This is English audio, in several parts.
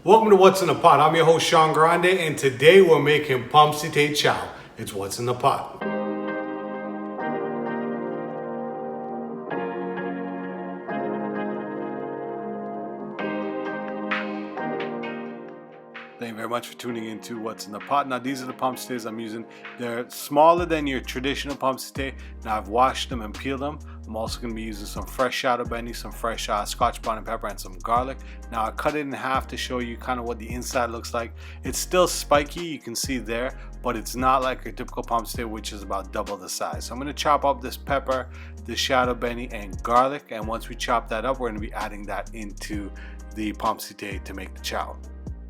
Welcome to What's in the Pot. I'm your host Sean Grande, and today we're making Pommecythere Chow. It's What's in the Pot. Thank you very much for tuning into What's in the Pot. Now, these are the Pommecytheres I'm using. They're smaller than your traditional Pommecythere. Now, I've washed them and peeled them. I'm also going to be using some fresh shadow benny, some fresh scotch bonnet pepper, and some garlic. Now, I cut it in half to show you kind of what the inside looks like. It's still spiky, you can see there, but it's not like a typical Pommecythere, which is about double the size. So I'm going to chop up this pepper, the shadow benny, and garlic. And once we chop that up, we're going to be adding that into the Pommecythere to make the chow.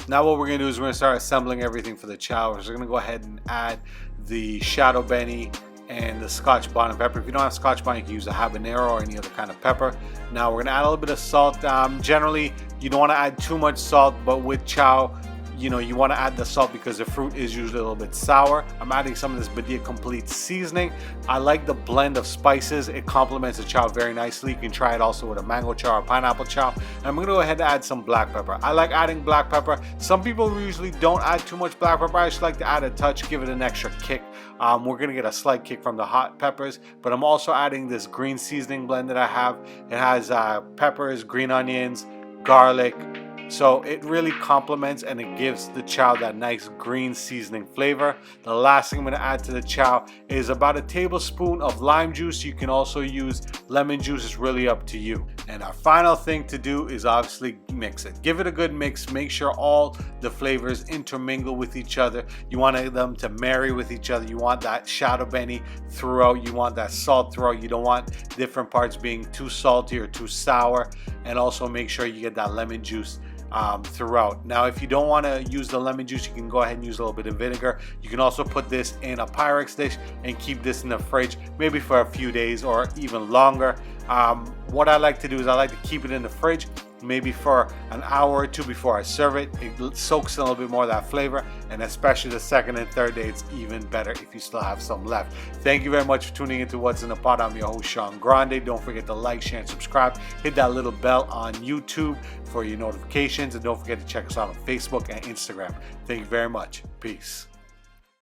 Now what we're going to do is we're going to start assembling everything for the chow. So we're going to go ahead and add the shadow benny and the scotch bonnet pepper. If you don't have scotch bonnet, you can use a habanero or any other kind of pepper. Now we're going to add a little bit of salt. Generally, you don't want to add too much salt, but with chow, you want to add the salt because the fruit is usually a little bit sour. I'm adding some of this Badia Complete seasoning. I like the blend of spices. It complements the chow very nicely. You can try it also with a mango chow or pineapple chow. And I'm going to go ahead and add some black pepper. I like adding black pepper. Some people usually don't add too much black pepper. I just like to add a touch, give it an extra kick. We're going to get a slight kick from the hot peppers, but I'm also adding this green seasoning blend that I have. It has peppers, green onions, garlic. So it really complements and it gives the chow that nice green seasoning flavor. The last thing I'm going to add to the chow is about a tablespoon of lime juice. You can also use lemon juice. It's really up to you. And our final thing to do is obviously mix it. Give it a good mix. Make sure all the flavors intermingle with each other. You want them to marry with each other. You want that shadow benny throughout. You want that salt throughout. You don't want different parts being too salty or too sour. And also make sure you get that lemon juice throughout. Now, if you don't want to use the lemon juice, you can go ahead and use a little bit of vinegar. You can also put this in a Pyrex dish and keep this in the fridge maybe for a few days or even longer. What I like to do is I like to keep it in the fridge maybe for an hour or two before I serve it. It soaks in a little bit more of that flavor, and especially the second and third day, it's even better if you still have some left. Thank you very much for tuning into What's in the Pot. I'm your host, Sean Grande. Don't forget to like, share, and subscribe. Hit that little bell on YouTube for your notifications, and don't forget to check us out on Facebook and Instagram. Thank you very much. Peace.